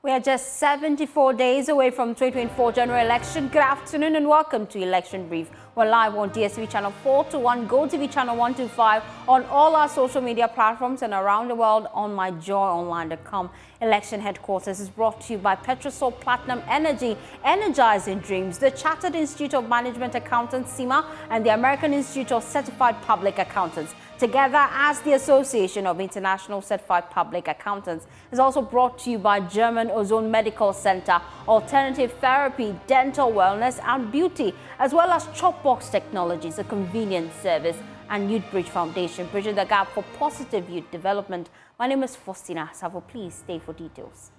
We are just 74 days away from 2024 general election. Good afternoon and welcome to Election Brief. We're live on DSTV channel 421, GoTV channel 125, on all our social media platforms and around the world on myjoyonline.com. Election headquarters is brought to you by Petrosol Platinum Energy, energizing dreams, the Chartered Institute of Management Accountants, CIMA, and the American Institute of Certified Public Accountants, together as the Association of International Certified Public Accountants. Is also brought to you by German Ozone Medical Center, Alternative Therapy, Dental Wellness and Beauty, as well as Chopbox Technologies, a convenience service, and Youth Bridge Foundation, bridging the gap for positive youth development. My name is Faustina Savo. Please stay for details.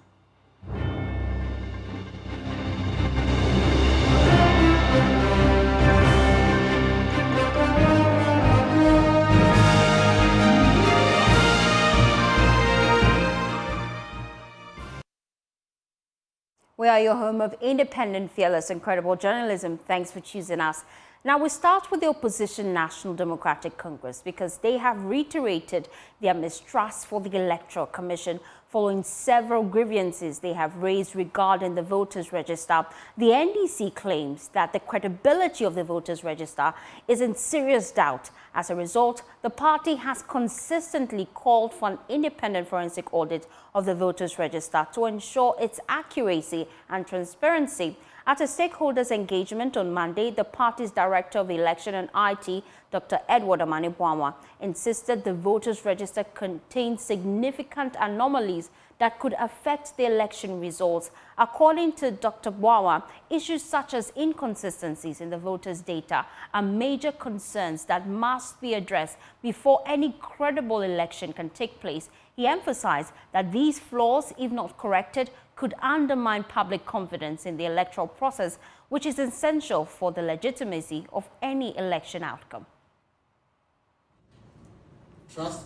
We are your home of independent, fearless, and credible journalism. Thanks for choosing us. Now, we start with the opposition National Democratic Congress because they have reiterated their mistrust for the Electoral Commission following several grievances they have raised regarding the voters register. The NDC claims that the credibility of the voters register is in serious doubt. As a result, the party has consistently called for an independent forensic audit of the voters register to ensure its accuracy and transparency. At a stakeholders engagement on Monday, the party's Director of Election and IT, Dr. Edward Amani-Bwamwa, insisted the voters register contained significant anomalies that could affect the election results. According to Dr. Bwamwa, issues such as inconsistencies in the voters' data are major concerns that must be addressed before any credible election can take place. He emphasized that these flaws, if not corrected, could undermine public confidence in the electoral process, which is essential for the legitimacy of any election outcome.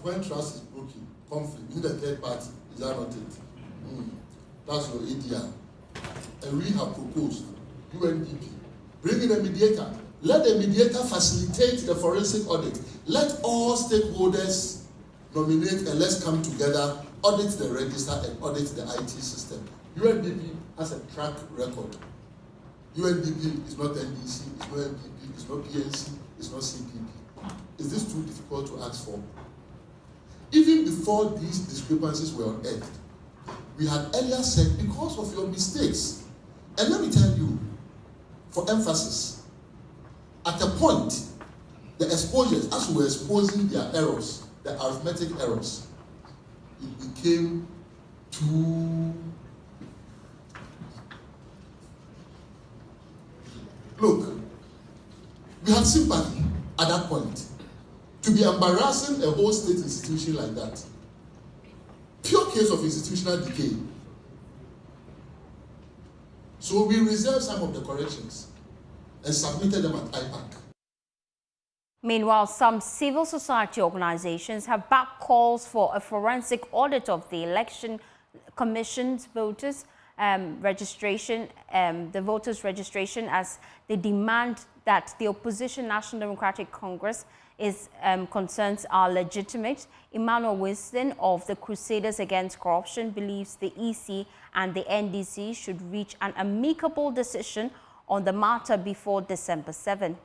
When trust is broken, conflict, in the third party, is that not it? That's your idea. And we have proposed, UNDP, bring in a mediator. Let the mediator facilitate the forensic audit. Let all stakeholders nominate and let's come together, audit the register and audit the IT system. UNDP has a track record. UNDP is not NDC, it's not MPP, it's not PNC, it's not CPP. Is this too difficult to ask for? Even before these discrepancies were unearthed, we had earlier said because of your mistakes. And let me tell you, for emphasis, at a point, the exposures, as we were exposing their errors, the arithmetic errors, it became too... Look, we had sympathy at that point. To be embarrassing a whole state institution like that, pure case of institutional decay. So we reserved some of the corrections and submitted them at IPAC. Meanwhile, some civil society organizations have backed calls for a forensic audit of the Election Commission's voters registration, the voters registration, as they demand that the opposition National Democratic Congress concerns are legitimate. Emmanuel Winston of the Crusaders Against Corruption believes the EC and the NDC should reach an amicable decision on the matter before December 7.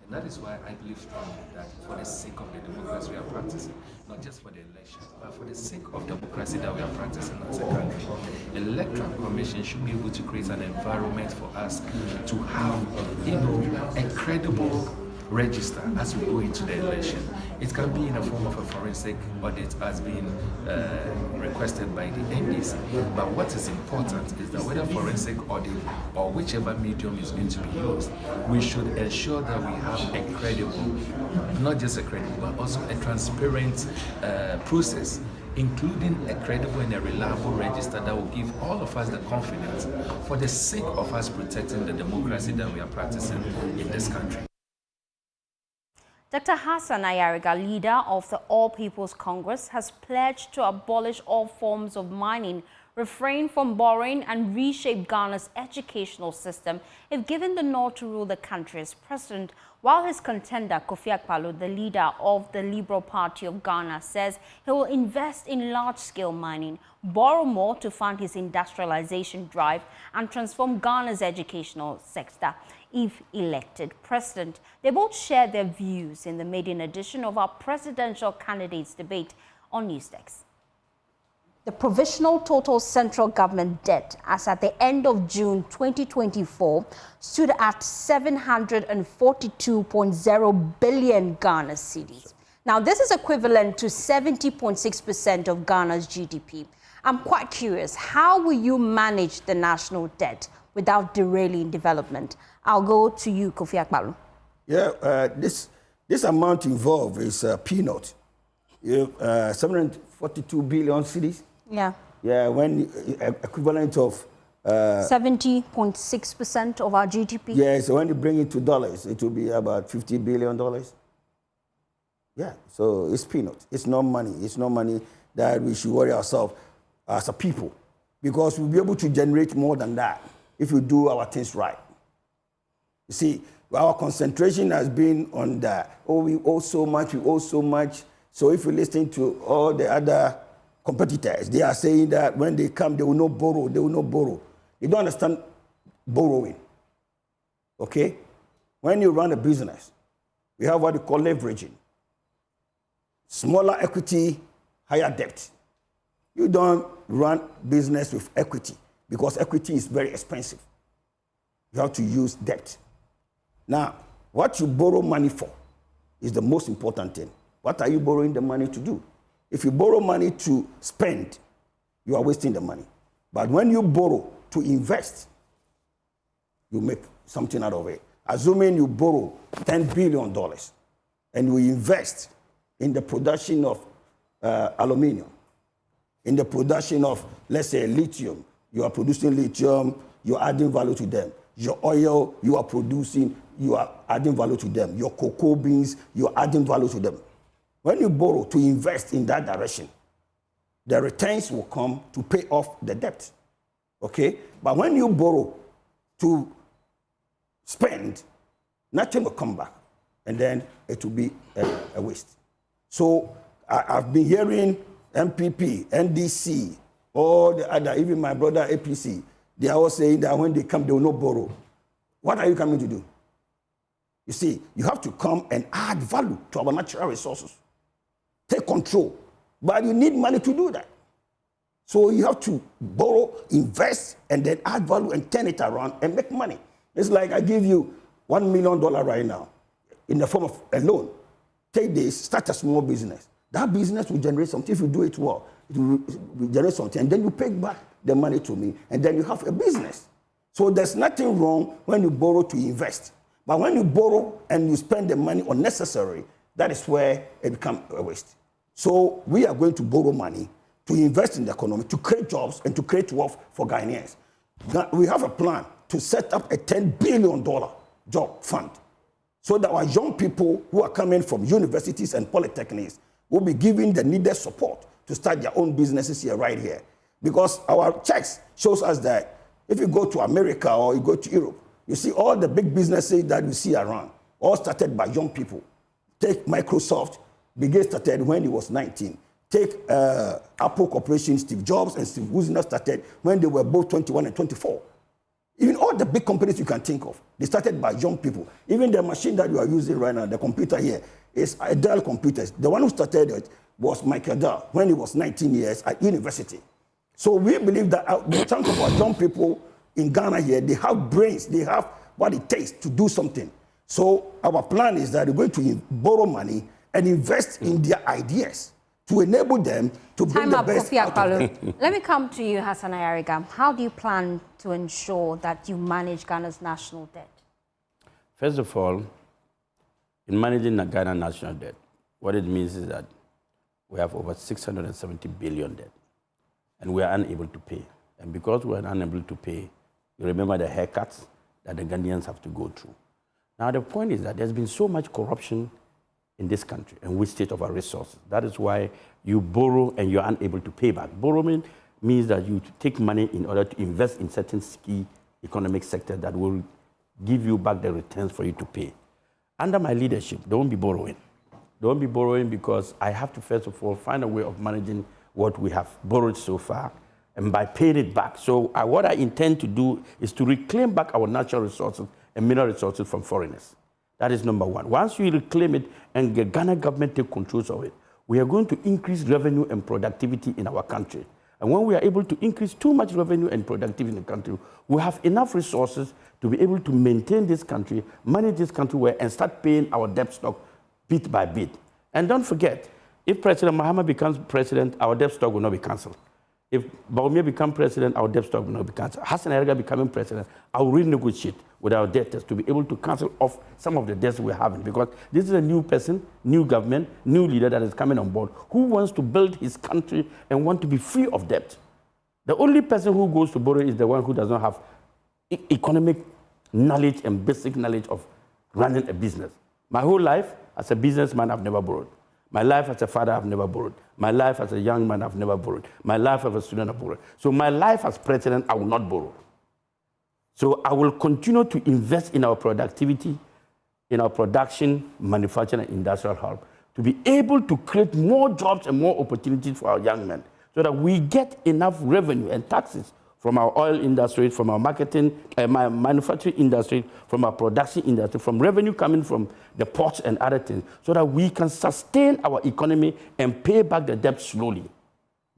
And that is why I believe strongly that for the sake of the democracy we are practicing, not just for the election, but for the sake of democracy that we are practicing as a country, the Electoral Commission should be able to create an environment for us to have, a credible register as we go into the election. It can be in the form of a forensic audit as being requested by the NDC. But what is important is that whether forensic audit or whichever medium is going to be used, we should ensure that we have a credible, not just a credible, but also a transparent process, including a credible and a reliable register that will give all of us the confidence for the sake of us protecting the democracy that we are practicing in this country. Dr. Hassan Ayariga, leader of the All People's Congress, has pledged to abolish all forms of mining refrain from borrowing and reshape Ghana's educational system if given the nod to rule the country as president, while his contender, Kofi Akpaloo, the leader of the Liberal Party of Ghana, says he will invest in large-scale mining, borrow more to fund his industrialization drive, and transform Ghana's educational sector if elected president. They both share their views in the maiden edition of our presidential candidates debate on Newsdesk. The provisional total central government debt as at the end of June 2024 stood at 742.0 billion Ghana cedis. Now, this is equivalent to 70.6% of Ghana's GDP. I'm quite curious, how will you manage the national debt without derailing development? I'll go to you, Kofi Akpaloo. Yeah, this amount involved is peanut. 742 billion cedis. Yeah. Yeah, when equivalent of 70.6% of our GDP. Yeah, so when you bring it to dollars, it will be about $50 billion. Yeah, so it's peanut. It's not money. It's not money that we should worry ourselves as a people, because we'll be able to generate more than that if we do our things right. You see, our concentration has been on that. Oh, we owe so much, we owe so much. So if you listen to all the other competitors, they are saying that when they come, they will not borrow, they will not borrow. They don't understand borrowing, okay? When you run a business, we have what we call leveraging. Smaller equity, higher debt. You don't run business with equity because equity is very expensive. You have to use debt. Now, what you borrow money for is the most important thing. What are you borrowing the money to do? If you borrow money to spend, you are wasting the money. But when you borrow to invest, you make something out of it. Assuming you borrow $10 billion and you invest in the production of aluminium, in the production of, let's say, lithium. You are producing lithium, you are adding value to them. Your oil, you are producing, you are adding value to them. Your cocoa beans, you are adding value to them. When you borrow to invest in that direction, the returns will come to pay off the debt, okay? But when you borrow to spend, nothing will come back, and then it will be a waste. So I've been hearing MPP, NDC, all the other, even my brother APC, they are all saying that when they come, they will not borrow. What are you coming to do? You see, you have to come and add value to our natural resources. Take control. But you need money to do that. So you have to borrow, invest, and then add value and turn it around and make money. It's like I give you $1 million right now in the form of a loan. Take this, start a small business. That business will generate something. If you do it well, it will generate something. And then you pay back the money to me, and then you have a business. So there's nothing wrong when you borrow to invest. But when you borrow and you spend the money unnecessary, that is where it becomes a waste. So we are going to borrow money to invest in the economy, to create jobs and to create wealth for Ghanaians. We have a plan to set up a $10 billion job fund so that our young people who are coming from universities and polytechnics will be given the needed support to start their own businesses here, right here. Because our checks shows us that if you go to America or you go to Europe, you see all the big businesses that you see around, all started by young people. Take Microsoft, Bill Gates started when he was 19. Take Apple Corporation, Steve Jobs and Steve Wozniak started when they were both 21 and 24. Even all the big companies you can think of, they started by young people. Even the machine that you are using right now, the computer here, is a Dell computers. The one who started it was Michael Dell when he was 19 years at university. So we believe that the chunk of our young people in Ghana here, they have brains, they have what it takes to do something. So our plan is that we're going to borrow money and invest in their ideas to enable them to bring the best out of them. Let me come to you, Hassan Ayariga. How do you plan to ensure that you manage Ghana's national debt? First of all, in managing the Ghana national debt, what it means is that we have over 670 billion debt, and we are unable to pay. And because we are unable to pay, you remember the haircuts that the Ghanaians have to go through. Now, the point is that there's been so much corruption in this country and wastage of our resources. That is why you borrow and you're unable to pay back. Borrowing means that you take money in order to invest in certain key economic sector that will give you back the returns for you to pay. Under my leadership, don't be borrowing. Don't be borrowing because I have to, first of all, find a way of managing what we have borrowed so far and by paying it back. So what I intend to do is to reclaim back our natural resources and mineral resources from foreigners. That is number one. Once we reclaim it and the Ghana government take control of it, we are going to increase revenue and productivity in our country. And when we are able to increase too much revenue and productivity in the country, we have enough resources to be able to maintain this country, manage this country well, and start paying our debt stock bit by bit. And don't forget, if President Mahama becomes president, our debt stock will not be cancelled. If Bawumia becomes president, our debt stock will not be cancelled. Hassan Erga becoming president, I will renegotiate with our debtors to be able to cancel off some of the debts we're having, because this is a new person, new government, new leader that is coming on board who wants to build his country and want to be free of debt. The only person who goes to borrow is the one who does not have economic knowledge and basic knowledge of running a business. My whole life, as a businessman, I've never borrowed. My life as a father, I've never borrowed. My life as a young man, I've never borrowed. My life as a student, I've borrowed. So my life as president, I will not borrow. So I will continue to invest in our productivity, in our production, manufacturing, and industrial hub, to be able to create more jobs and more opportunities for our young men, so that we get enough revenue and taxes from our oil industry, from our marketing, my manufacturing industry, from our production industry, from revenue coming from the ports and other things, so that we can sustain our economy and pay back the debt slowly.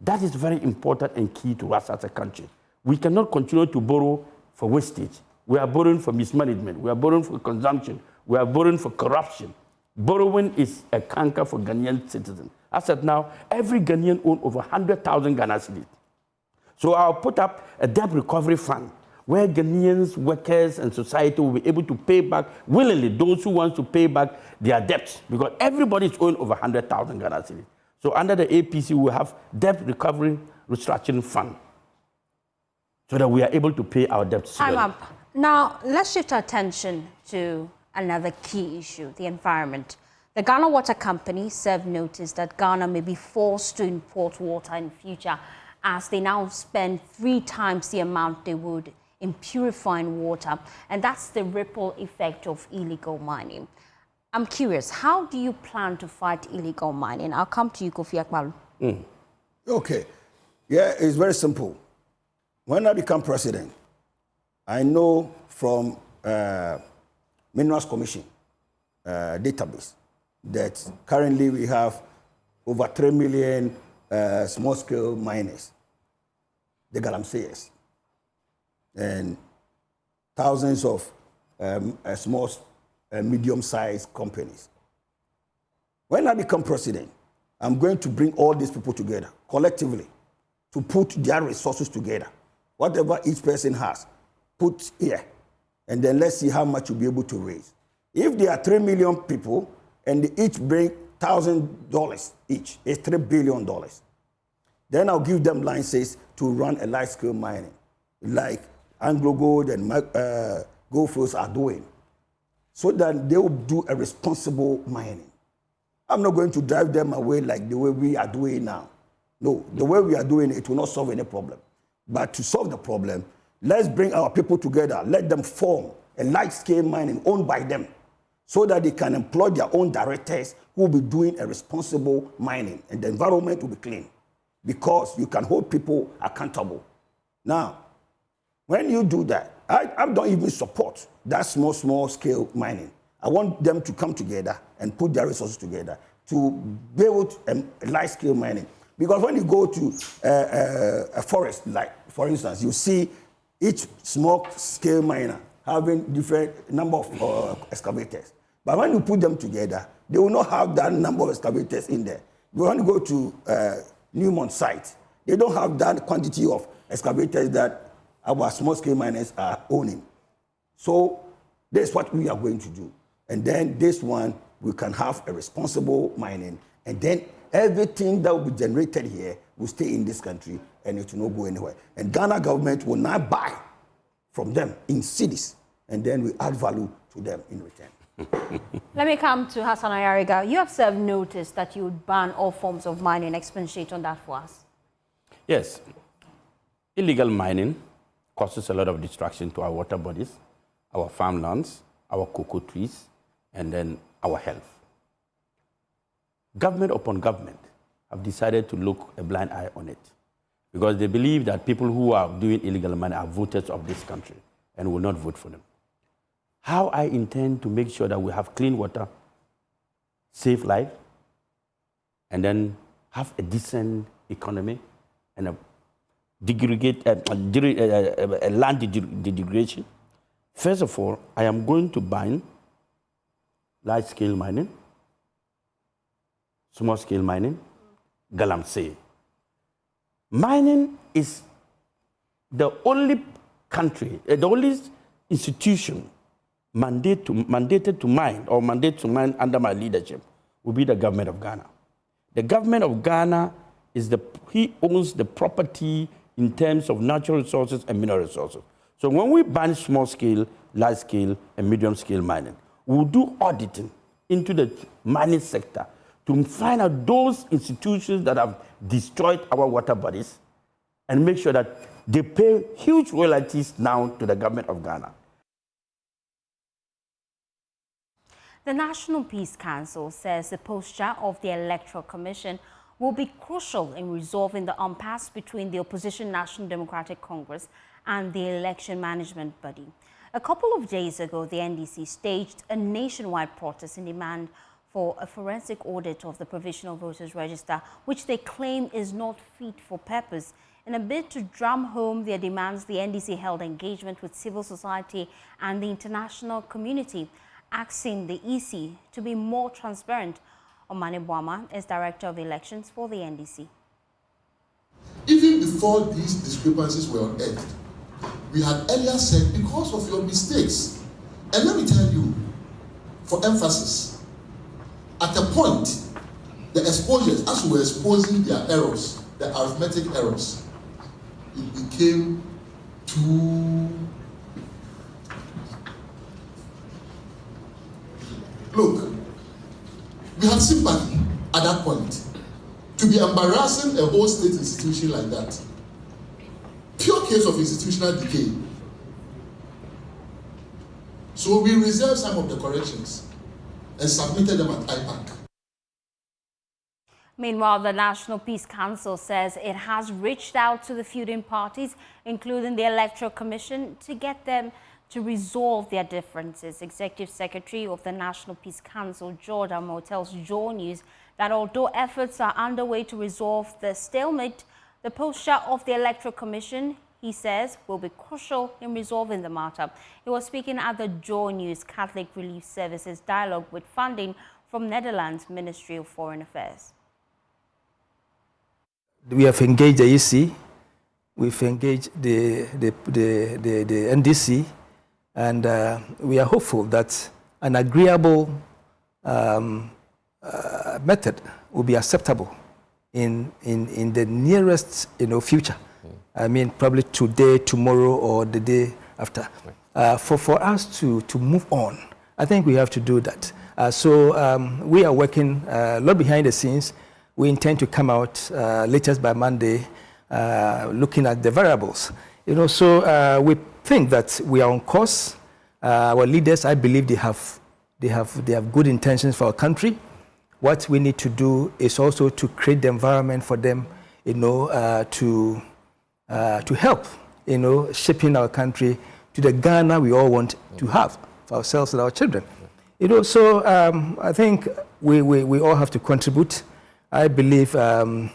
That is very important and key to us as a country. We cannot continue to borrow for wastage. We are borrowing for mismanagement. We are borrowing for consumption. We are borrowing for corruption. Borrowing is a canker for Ghanaian citizens. As of now, every Ghanaian owns over 100,000 Ghana cedis. So I'll put up a debt recovery fund where Ghanaians, workers, and society will be able to pay back willingly those who want to pay back their debts, because everybody is owing over 100,000 Ghana cedis. So under the APC, we have debt recovery restructuring fund so that we are able to pay our debts. Time up. Now, let's shift our attention to another key issue, the environment. The Ghana Water Company served notice that Ghana may be forced to import water in future, as they now spend 3 times the amount they would in purifying water. And that's the ripple effect of illegal mining. I'm curious, how do you plan to fight illegal mining? I'll come to you, Kofi Akmalu. Okay. Yeah, it's very simple. When I become president, I know from Minerals Commission database that currently we have over 3 million small-scale miners, the galamseyers, and thousands of small, medium-sized companies. When I become president, I'm going to bring all these people together collectively to put their resources together. Whatever each person has, put here, and then let's see how much you'll be able to raise. If there are 3 million people and they each bring $1,000 each, it's $3 billion. Then I'll give them licenses to run a large-scale mining, like Anglo Gold and Goldfields are doing, so that they will do a responsible mining. I'm not going to drive them away like the way we are doing now. No, the way we are doing it will not solve any problem. But to solve the problem, let's bring our people together, let them form a large-scale mining owned by them, so that they can employ their own directors who will be doing a responsible mining, and the environment will be clean, because you can hold people accountable. Now, when you do that, I don't even support that small-scale mining. I want them to come together and put their resources together to build a large-scale mining. Because when you go to a forest, like, for instance, you see each small-scale miner having different number of excavators. But when you put them together, they will not have that number of excavators in there. When you go to Newmont site, they don't have that quantity of excavators that our small-scale miners are owning. So that's what we are going to do. And then this one, we can have a responsible mining, and then everything that will be generated here will stay in this country, and it will not go anywhere. And Ghana government will not buy from them in cities, and then we add value to them in return. Let me come to Hassan Ayariga. You have served notice that you would ban all forms of mining. Expatiate on that for us. Yes. illegal mining causes a lot of destruction to our water bodies, our farmlands, our cocoa trees, and then our health. Government upon government have decided to look a blind eye on it because they believe that people who are doing illegal mining are voters of this country and will not vote for them. How I intend to make sure that we have clean water, safe life, and then have a decent economy and a land degradation. First of all, I am going to ban large-scale mining, small-scale mining, galamsey. Mining is the only country, the only institution mandated to mine or mandated to mine under my leadership will be the government of Ghana. The government of Ghana he owns the property in terms of natural resources and mineral resources. So when we ban small-scale, large-scale, and medium-scale mining, we'll do auditing into the mining sector to find out those institutions that have destroyed our water bodies and make sure that they pay huge royalties now to the government of Ghana. The National Peace Council says the posture of the Electoral Commission will be crucial in resolving the impasse between the opposition National Democratic Congress and the election management body. A couple of days ago, the NDC staged a nationwide protest in demand for a forensic audit of the Provisional Voters Register, which they claim is not fit for purpose. In a bid to drum home their demands, the NDC held engagement with civil society and the international community, asking the EC to be more transparent. Omane Boama is Director of Elections for the NDC. Even before these discrepancies were unearthed, we had earlier said because of your mistakes. And let me tell you, for emphasis, at a point, the exposures, as we were exposing their errors, the arithmetic errors, it became too... Look, we have sympathy at that point. To be embarrassing a whole state institution like that, pure case of institutional decay. So we reserved some of the corrections and submitted them at IPAC. Meanwhile, the National Peace Council says it has reached out to the feuding parties, including the Electoral Commission, to get them to resolve their differences. Executive Secretary of the National Peace Council, George Amo, tells Joe News that although efforts are underway to resolve the stalemate, the posture of the Electoral Commission, he says, will be crucial in resolving the matter. He was speaking at the Joe News Catholic Relief Services dialogue with funding from Netherlands Ministry of Foreign Affairs. We have engaged the EC, we've engaged the NDC, and we are hopeful that an agreeable method will be acceptable in the nearest future. I mean, probably today, tomorrow, or the day after. For us to move on, I think we have to do that. So we are working a lot behind the scenes. We intend to come out latest by Monday, looking at the variables. So we think that we are on course. Our leaders, I believe, they have good intentions for our country. What we need to do is also to create the environment for them, to help, shaping our country to the Ghana we all want to have for ourselves and our children. So I think we all have to contribute. I believe the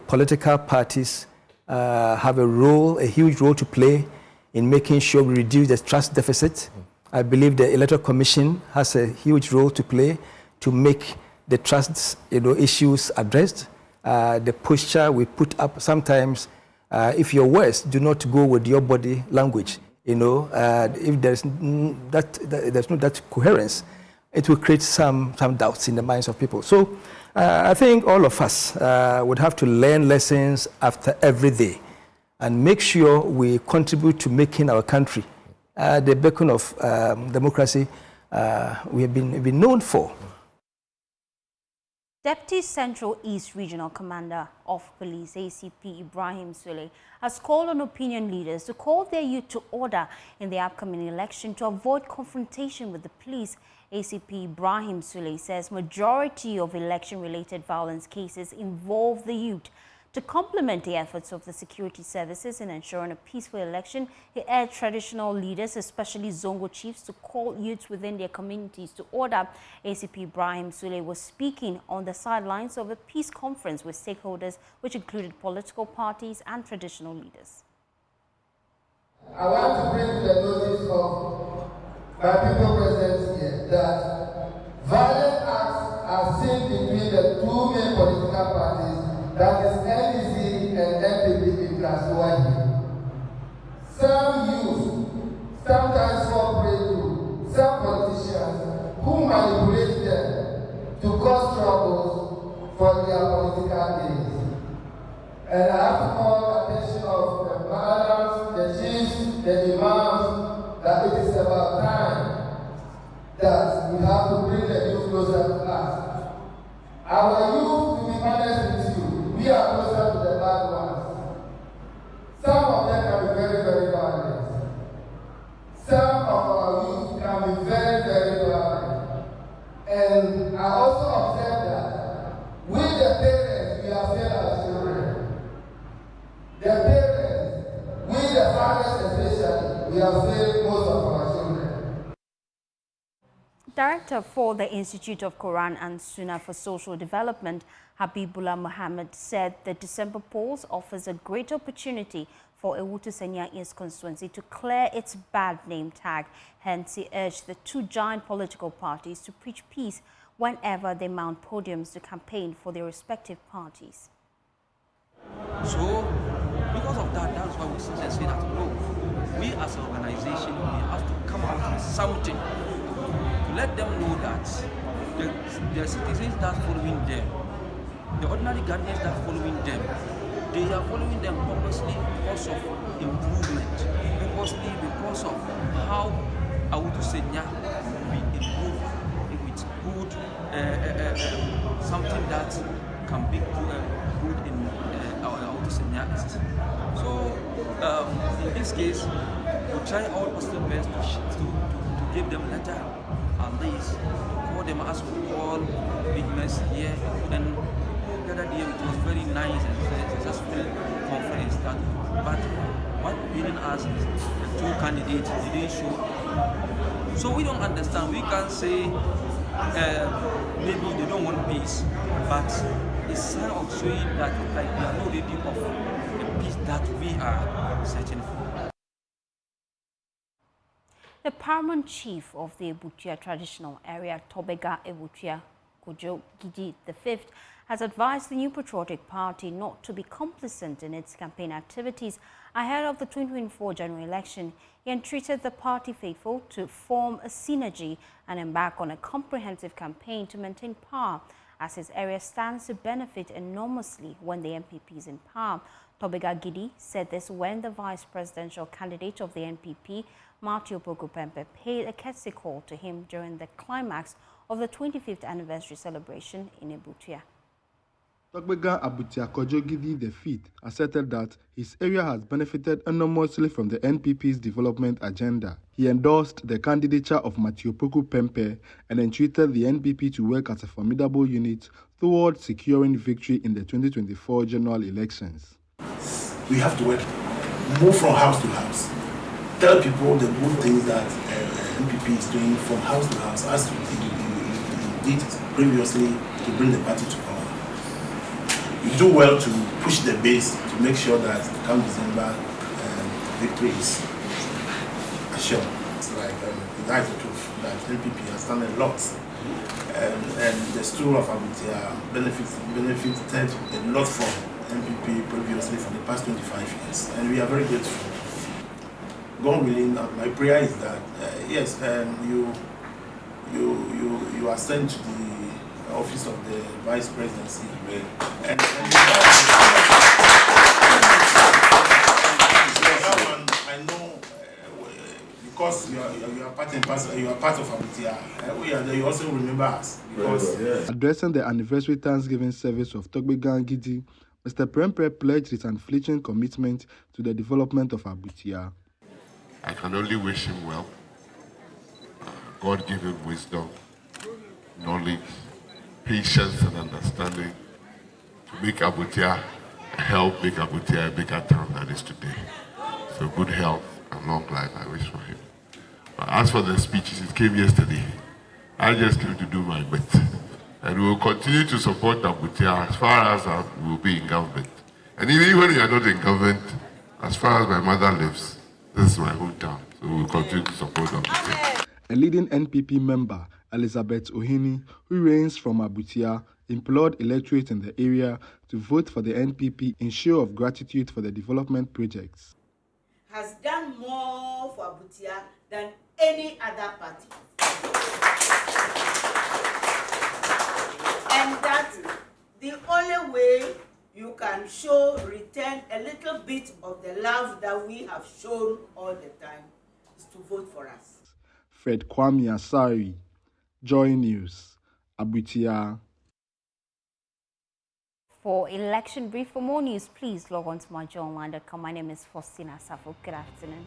political parties have a huge role to play in making sure we reduce the trust deficit. I believe the Electoral Commission has a huge role to play to make the trust issues addressed. The posture we put up sometimes, if your words do not go with your body language, if there's not that coherence, it will create some doubts in the minds of people. So I think all of us would have to learn lessons after every day and make sure we contribute to making our country the beacon of democracy we have been known for. Deputy Central East Regional Commander of Police, ACP Ibrahim Sule, has called on opinion leaders to call their youth to order in the upcoming election to avoid confrontation with the police. ACP Ibrahim Sule says majority of election-related violence cases involve the youth. To complement the efforts of the security services in ensuring a peaceful election, he urged traditional leaders, especially Zongo chiefs, to call youths within their communities to order. ACP Ibrahim Sule was speaking on the sidelines of a peace conference with stakeholders, which included political parties and traditional leaders. I want to bring to the notice of my people present here that violent acts are seen between the two main political parties, that is NDC and NPP in Kaswahili. Some youth sometimes fall prey to some politicians who manipulate them to cause troubles for their political gains. And I have to call the attention of the madams, the chiefs, the imams, that it is about time that we have to bring the youth closer to us. Our youth, to be honest with you, we are closer to the bad ones. Some of them can be very, very violent. Some of our youth can be very, very violent. And I also observe that we, the parents, we have failed our children. The parents, we, the fathers especially, we have failed most of our children. Director for the Institute of Quran and Sunnah for Social Development, Habibullah Muhammad, said the December polls offers a great opportunity for Ewutu Senya East constituency to clear its bad name tag. Hence, he urged the two giant political parties to preach peace whenever they mount podiums to campaign for their respective parties. So, because of that, that's why we say that, no, we as an organization, we have to come out with something to let them know that the citizens that are following them, the ordinary Ghanaians that are following them, they are following them purposely because of improvement, purposely because of how Ewutu Senya will be improved with good, something that can be good in our Ewutu Senya East. So, in this case, we try all possible best to give them a letter at least, call them as we call big mess here. And the other day it was very nice and very successful conference. But what beating us is the two candidates didn't show. So we don't understand. We can say maybe they don't want peace, but it's a sign of showing that like we are not ready of the peace that we are searching for. The paramount chief of the Ebutia traditional area, Tobega Ebutia Kojo Gidi V, has advised the new patriotic party not to be complicit in its campaign activities ahead of the 2024 general election. He entreated the party faithful to form a synergy and embark on a comprehensive campaign to maintain power, as his area stands to benefit enormously when the NPP is in power. Tobega Gidi said this when the vice presidential candidate of the NPP, Matthew Pokupempe, paid a courtesy call to him during the climax of the 25th anniversary celebration in Ebutia. Tobega Abutia Kojogidi V asserted that his area has benefited enormously from the NPP's development agenda. He endorsed the candidature of Matthew Pokupempe and entreated the NPP to work as a formidable unit towards securing victory in the 2024 general elections. We have to work, move from house to house, tell people the good things that NPP is doing from house to house, as we did previously to bring the party to power. We do well to push the base to make sure that come December, victory is assured. It's like that's the truth that NPP has done a lot, and the stool of Abutia benefited a lot from NPP previously for the past 25 years, and we are very grateful. God willing, my prayer is that yes, you are sent to the office of the vice presidency, and I know because because you are part and parcel, you are part of Abutia. We are there, you also remember us. Because Addressing the anniversary Thanksgiving service of Togbegan Gidi, Mr. Prempeh pledged his unflinching commitment to the development of Abutia. I can only wish him well. God give him wisdom, knowledge, patience, and understanding to make Abutia, help make Abutia a bigger town than it is today. So good health and long life I wish for him. But as for the speeches, it came yesterday. I just came to do my bit. And we will continue to support Abutia as far as we will be in government. And even when we are not in government, as far as my mother lives, this is my hometown. So we will continue to support Abutia. A leading NPP member, Elizabeth Ohini, who reigns from Abutia, implored electorate in the area to vote for the NPP in show of gratitude for the development projects. Has done more for Abutia than any other party. And that the only way you can return a little bit of the love that we have shown all the time is to vote for us. Fred Kwame Asari, Joy News, Abutia. For Election Brief, for more news, please log on to myjoyonline.com. My name is Faustina Safo. Good afternoon.